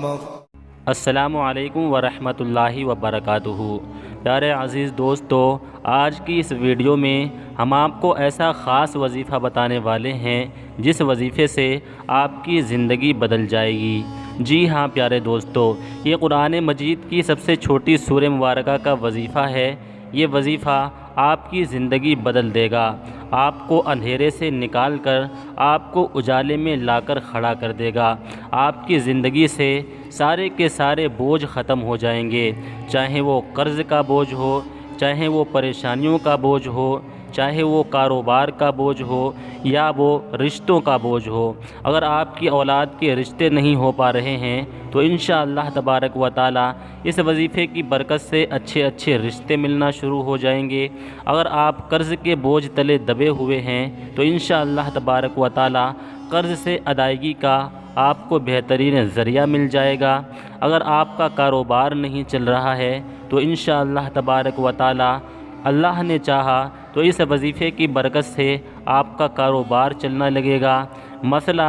السلام علیکم ورحمۃ اللہ وبرکاتہ۔ پیارے عزیز دوستو، آج کی اس ویڈیو میں ہم آپ کو ایسا خاص وظیفہ بتانے والے ہیں جس وظیفے سے آپ کی زندگی بدل جائے گی۔ جی ہاں پیارے دوستو، یہ قرآن مجید کی سب سے چھوٹی سورہ مبارکہ کا وظیفہ ہے۔ یہ وظیفہ آپ کی زندگی بدل دے گا، آپ کو اندھیرے سے نکال کر آپ کو اجالے میں لا کر کھڑا کر دے گا۔ آپ کی زندگی سے سارے کے سارے بوجھ ختم ہو جائیں گے، چاہے وہ قرض کا بوجھ ہو، چاہے وہ پریشانیوں کا بوجھ ہو، چاہے وہ کاروبار کا بوجھ ہو یا وہ رشتوں کا بوجھ ہو۔ اگر آپ کی اولاد کے رشتے نہیں ہو پا رہے ہیں تو انشاءاللہ تبارک و تعالی اس وظیفے کی برکت سے اچھے اچھے رشتے ملنا شروع ہو جائیں گے۔ اگر آپ قرض کے بوجھ تلے دبے ہوئے ہیں تو انشاءاللہ تبارک و تعالی قرض سے ادائیگی کا آپ کو بہترین ذریعہ مل جائے گا۔ اگر آپ کا کاروبار نہیں چل رہا ہے تو انشاءاللہ تبارک و تعالی اللہ نے چاہا تو اس وظیفے کی برکت سے آپ کا کاروبار چلنا لگے گا۔ مسئلہ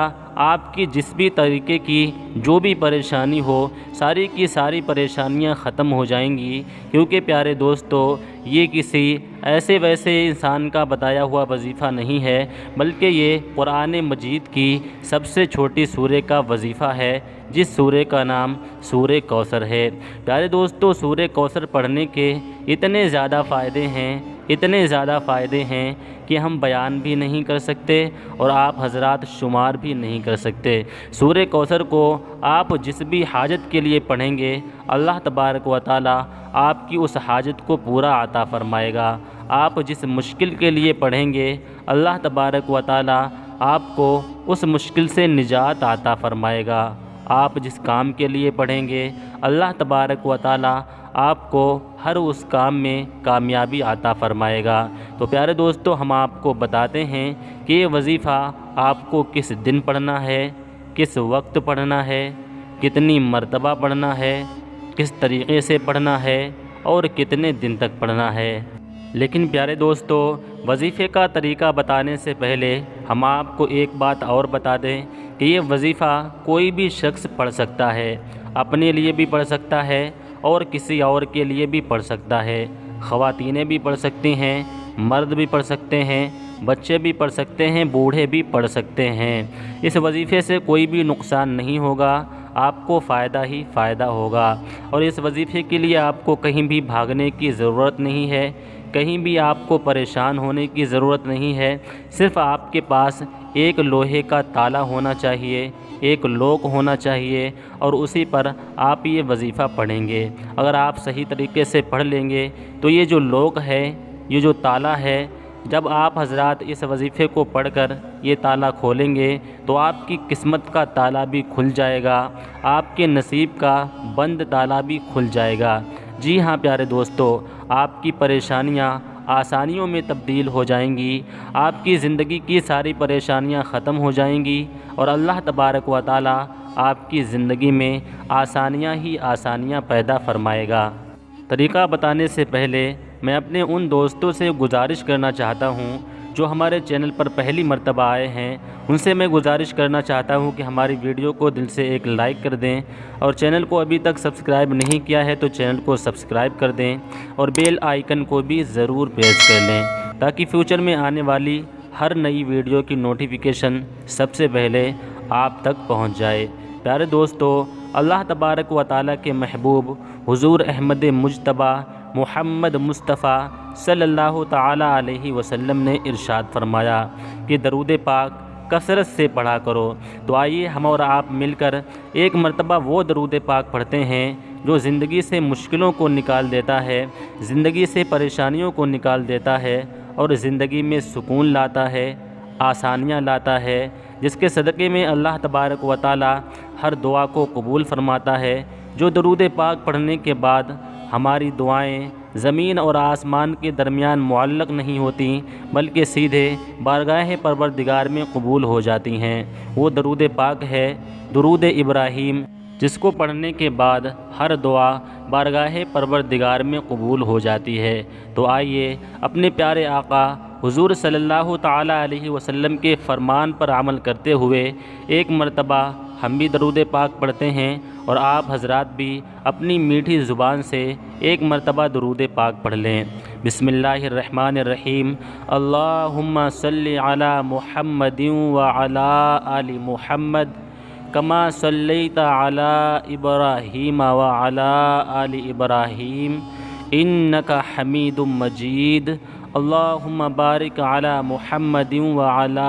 آپ کی جس بھی طریقے کی جو بھی پریشانی ہو، ساری کی ساری پریشانیاں ختم ہو جائیں گی، کیونکہ پیارے دوستو یہ کسی ایسے ویسے انسان کا بتایا ہوا وظیفہ نہیں ہے، بلکہ یہ قرآن مجید کی سب سے چھوٹی سورہ کا وظیفہ ہے، جس سورہ کا نام سورہ کوثر ہے۔ پیارے دوستو، سورہ کوثر پڑھنے کے اتنے زیادہ فائدے ہیں، اتنے زیادہ فائدے ہیں کہ ہم بیان بھی نہیں کر سکتے اور آپ حضرات شمار بھی نہیں کر سکتے۔ سورہ کوثر کو آپ جس بھی حاجت کے لیے پڑھیں گے، اللہ تبارک و تعالی آپ کی اس حاجت کو پورا عطا فرمائے گا۔ آپ جس مشکل کے لیے پڑھیں گے، اللہ تبارک و تعالی آپ کو اس مشکل سے نجات عطا فرمائے گا۔ آپ جس کام کے لیے پڑھیں گے، اللہ تبارک و تعالی آپ کو ہر اس کام میں کامیابی عطا فرمائے گا۔ تو پیارے دوستو، ہم آپ کو بتاتے ہیں کہ یہ وظیفہ آپ کو کس دن پڑھنا ہے، کس وقت پڑھنا ہے، کتنی مرتبہ پڑھنا ہے، کس طریقے سے پڑھنا ہے اور کتنے دن تک پڑھنا ہے۔ لیکن پیارے دوستو، وظیفے کا طریقہ بتانے سے پہلے ہم آپ کو ایک بات اور بتا دیں کہ یہ وظیفہ کوئی بھی شخص پڑھ سکتا ہے، اپنے لیے بھی پڑھ سکتا ہے اور کسی اور کے لیے بھی پڑھ سکتا ہے۔ خواتینیں بھی پڑھ سکتی ہیں، مرد بھی پڑھ سکتے ہیں، بچے بھی پڑھ سکتے ہیں، بوڑھے بھی پڑھ سکتے ہیں۔ اس وظیفے سے کوئی بھی نقصان نہیں ہوگا، آپ کو فائدہ ہی فائدہ ہوگا، اور اس وظیفے کے لیے آپ کو کہیں بھی بھاگنے کی ضرورت نہیں ہے، کہیں بھی آپ کو پریشان ہونے کی ضرورت نہیں ہے۔ صرف آپ کے پاس ایک لوہے کا تالا ہونا چاہیے، ایک لوک ہونا چاہیے، اور اسی پر آپ یہ وظیفہ پڑھیں گے۔ اگر آپ صحیح طریقے سے پڑھ لیں گے تو یہ جو لوک ہے، یہ جو تالا ہے، جب آپ حضرات اس وظیفے کو پڑھ کر یہ تالا کھولیں گے تو آپ کی قسمت کا تالا بھی کھل جائے گا، آپ کے نصیب کا بند تالا بھی کھل جائے گا۔ جی ہاں پیارے دوستو، آپ کی پریشانیاں آسانیوں میں تبدیل ہو جائیں گی، آپ کی زندگی کی ساری پریشانیاں ختم ہو جائیں گی، اور اللہ تبارک و تعالی آپ کی زندگی میں آسانیاں ہی آسانیاں پیدا فرمائے گا۔ طریقہ بتانے سے پہلے میں اپنے ان دوستوں سے گزارش کرنا چاہتا ہوں جو ہمارے چینل پر پہلی مرتبہ آئے ہیں، ان سے میں گزارش کرنا چاہتا ہوں کہ ہماری ویڈیو کو دل سے ایک لائک کر دیں، اور چینل کو ابھی تک سبسکرائب نہیں کیا ہے تو چینل کو سبسکرائب کر دیں، اور بیل آئیکن کو بھی ضرور پریس کر لیں تاکہ فیوچر میں آنے والی ہر نئی ویڈیو کی نوٹیفیکیشن سب سے پہلے آپ تک پہنچ جائے۔ پیارے دوستو، اللہ تبارک و تعالیٰ کے محبوب حضور احمد مجتبیٰ محمد مصطفیٰ صلی اللہ تعالیٰ علیہ وسلم نے ارشاد فرمایا کہ درود پاک کثرت سے پڑھا کرو۔ تو آئیے ہم اور آپ مل کر ایک مرتبہ وہ درود پاک پڑھتے ہیں جو زندگی سے مشکلوں کو نکال دیتا ہے، زندگی سے پریشانیوں کو نکال دیتا ہے، اور زندگی میں سکون لاتا ہے، آسانیاں لاتا ہے، جس کے صدقے میں اللہ تبارک و تعالی ہر دعا کو قبول فرماتا ہے۔ جو درود پاک پڑھنے کے بعد ہماری دعائیں زمین اور آسمان کے درمیان معلق نہیں ہوتی بلکہ سیدھے بارگاہ پروردگار میں قبول ہو جاتی ہیں، وہ درود پاک ہے درود ابراہیم، جس کو پڑھنے کے بعد ہر دعا بارگاہ پروردگار میں قبول ہو جاتی ہے۔ تو آئیے اپنے پیارے آقا حضور صلی اللہ تعالیٰ علیہ وسلم کے فرمان پر عمل کرتے ہوئے ایک مرتبہ ہم بھی درود پاک پڑھتے ہیں اور آپ حضرات بھی اپنی میٹھی زبان سے ایک مرتبہ درود پاک پڑھ لیں۔ بسم اللہ الرحمن الرحیم۔ اللہم صلی علی محمد وعلی آل محمد کما صلیت علی ابراہیم وعلی آل ابراہیم انک حمید مجید۔ اللہم بارک علی محمد وعلی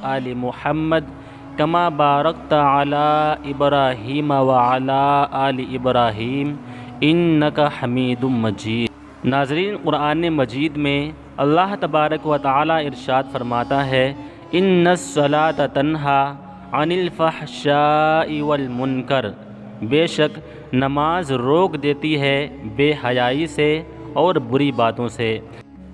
آل محمد کما بارکت علی ابراہیم وعلی آل ابراہیم انک حمید مجید۔ ناظرین، قرآن مجید میں اللہ تبارک و تعالی ارشاد فرماتا ہے، ان الصلاۃ تنہی عن الفحشاء والمنکر، بے شک نماز روک دیتی ہے بے حیائی سے اور بری باتوں سے۔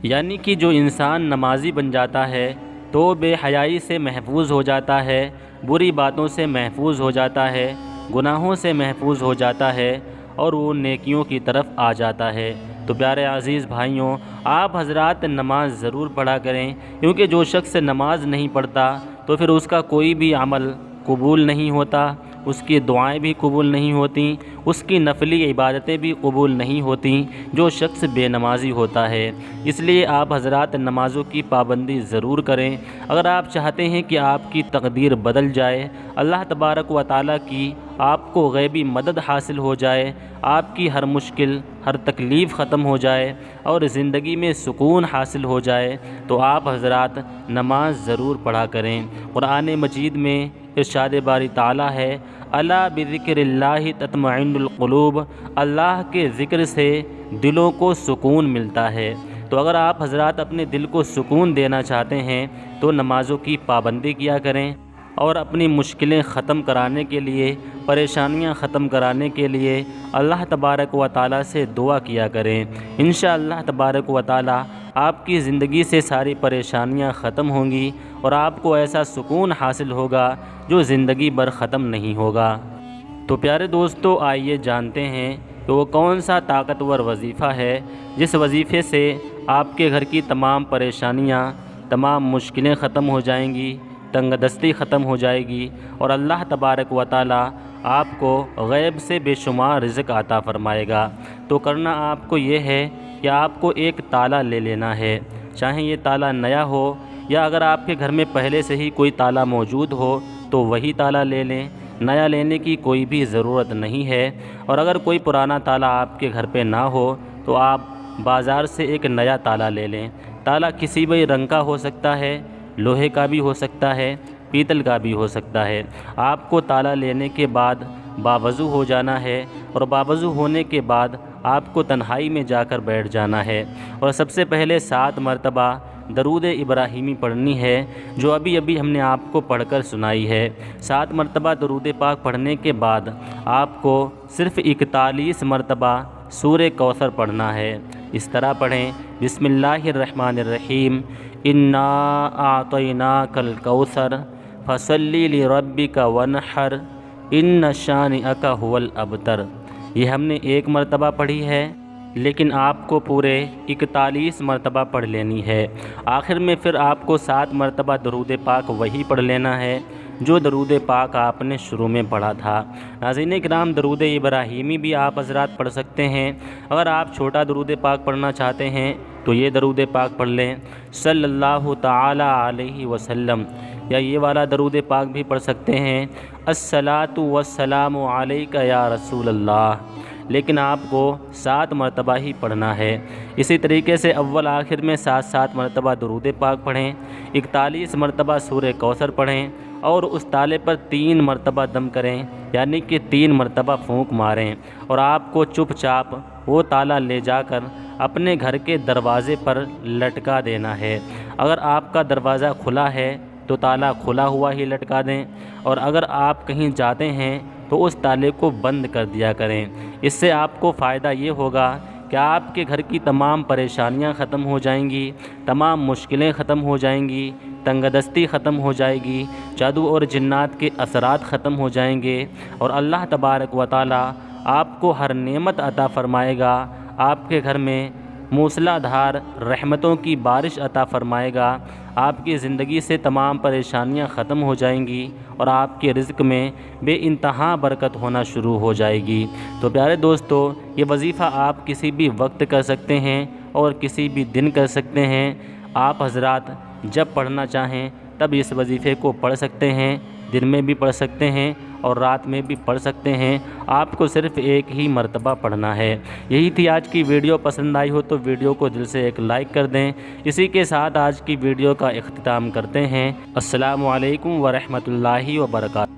یعنی کہ جو انسان نمازی بن جاتا ہے تو بے حیائی سے محفوظ ہو جاتا ہے، بری باتوں سے محفوظ ہو جاتا ہے، گناہوں سے محفوظ ہو جاتا ہے اور وہ نیکیوں کی طرف آ جاتا ہے۔ تو پیارے عزیز بھائیوں، آپ حضرات نماز ضرور پڑھا کریں، کیونکہ جو شخص نماز نہیں پڑھتا تو پھر اس کا کوئی بھی عمل قبول نہیں ہوتا، اس کی دعائیں بھی قبول نہیں ہوتیں، اس کی نفلی عبادتیں بھی قبول نہیں ہوتیں جو شخص بے نمازی ہوتا ہے۔ اس لیے آپ حضرات نمازوں کی پابندی ضرور کریں۔ اگر آپ چاہتے ہیں کہ آپ کی تقدیر بدل جائے، اللہ تبارک و تعالیٰ کی آپ کو غیبی مدد حاصل ہو جائے، آپ کی ہر مشکل، ہر تکلیف ختم ہو جائے اور زندگی میں سکون حاصل ہو جائے، تو آپ حضرات نماز ضرور پڑھا کریں۔ قرآن مجید میں ارشاد باری تعالیٰ ہے، الا بذکر اللہ تطمئن القلوب، اللہ کے ذکر سے دلوں کو سکون ملتا ہے۔ تو اگر آپ حضرات اپنے دل کو سکون دینا چاہتے ہیں تو نمازوں کی پابندی کیا کریں اور اپنی مشکلیں ختم کرانے کے لیے، پریشانیاں ختم کرانے کے لیے اللہ تبارک و تعالیٰ سے دعا کیا کریں۔ انشاءاللہ تبارک و تعالیٰ آپ کی زندگی سے ساری پریشانیاں ختم ہوں گی اور آپ کو ایسا سکون حاصل ہوگا جو زندگی بھر ختم نہیں ہوگا۔ تو پیارے دوستو، آئیے جانتے ہیں کہ وہ کون سا طاقتور وظیفہ ہے جس وظیفے سے آپ کے گھر کی تمام پریشانیاں، تمام مشکلیں ختم ہو جائیں گی، تنگ دستی ختم ہو جائے گی اور اللہ تبارک و تعالیٰ آپ کو غیب سے بے شمار رزق عطا فرمائے گا۔ تو کرنا آپ کو یہ ہے کہ آپ کو ایک تالا لے لینا ہے، چاہے یہ تالا نیا ہو یا اگر آپ کے گھر میں پہلے سے ہی کوئی تالا موجود ہو تو وہی تالا لے لیں، نیا لینے کی کوئی بھی ضرورت نہیں ہے۔ اور اگر کوئی پرانا تالا آپ کے گھر پہ نہ ہو تو آپ بازار سے ایک نیا تالا لے لیں۔ تالا کسی بھی رنگ کا ہو سکتا ہے، لوہے کا بھی ہو سکتا ہے، پیتل کا بھی ہو سکتا ہے۔ آپ کو تالا لینے کے بعد باوضو ہو جانا ہے اور باوضو ہونے کے بعد آپ کو تنہائی میں جا کر بیٹھ جانا ہے اور سب سے پہلے 7 مرتبہ درود ابراہیمی پڑھنی ہے، جو ابھی ہم نے آپ کو پڑھ کر سنائی ہے۔ 7 مرتبہ درود پاک پڑھنے کے بعد آپ کو صرف 41 مرتبہ سورہ کوثر پڑھنا ہے۔ اس طرح پڑھیں، بسم اللہ الرحمن الرحیم، انا اعطیناک الکوثر فصلی لربک وانحر ان شانئک ھو الابتر۔ یہ ہم نے 1 مرتبہ پڑھی ہے، لیکن آپ کو پورے 41 مرتبہ پڑھ لینی ہے۔ آخر میں پھر آپ کو 7 مرتبہ درود پاک وہی پڑھ لینا ہے جو درود پاک آپ نے شروع میں پڑھا تھا۔ ناظرین کرام، درود ابراہیمی بھی آپ حضرات پڑھ سکتے ہیں۔ اگر آپ چھوٹا درود پاک پڑھنا چاہتے ہیں تو یہ درود پاک پڑھ لیں، صلی اللہ تعالی علیہ وسلم، یا یہ والا درود پاک بھی پڑھ سکتے ہیں، الصلاۃ والسلام علیک یا رسول اللہ، لیکن آپ کو 7 مرتبہ ہی پڑھنا ہے۔ اسی طریقے سے اول آخر میں 7 مرتبہ درود پاک پڑھیں، 41 مرتبہ سورہ کوثر پڑھیں اور اس تالے پر 3 مرتبہ دم کریں، یعنی کہ 3 مرتبہ پھونک ماریں اور آپ کو چپ چاپ وہ تالا لے جا کر اپنے گھر کے دروازے پر لٹکا دینا ہے۔ اگر آپ کا دروازہ کھلا ہے تو تالا کھلا ہوا ہی لٹکا دیں، اور اگر آپ کہیں جاتے ہیں تو اس تالے کو بند کر دیا کریں۔ اس سے آپ کو فائدہ یہ ہوگا کہ آپ کے گھر کی تمام پریشانیاں ختم ہو جائیں گی، تمام مشکلیں ختم ہو جائیں گی، تنگ دستی ختم ہو جائے گی، جادو اور جنات کے اثرات ختم ہو جائیں گے اور اللہ تبارک و تعالی آپ کو ہر نعمت عطا فرمائے گا۔ آپ کے گھر میں موسلا دھار رحمتوں کی بارش عطا فرمائے گا۔ آپ کی زندگی سے تمام پریشانیاں ختم ہو جائیں گی اور آپ کے رزق میں بے انتہا برکت ہونا شروع ہو جائے گی۔ تو پیارے دوستو، یہ وظیفہ آپ کسی بھی وقت کر سکتے ہیں اور کسی بھی دن کر سکتے ہیں۔ آپ حضرات جب پڑھنا چاہیں تب اس وظیفے کو پڑھ سکتے ہیں، دن میں بھی پڑھ سکتے ہیں اور رات میں بھی پڑھ سکتے ہیں۔ آپ کو صرف ایک ہی مرتبہ پڑھنا ہے۔ یہی تھی آج کی ویڈیو۔ پسند آئی ہو تو ویڈیو کو دل سے ایک لائک کر دیں۔ اسی کے ساتھ آج کی ویڈیو کا اختتام کرتے ہیں۔ السلام علیکم ورحمۃ اللہ وبرکاتہ۔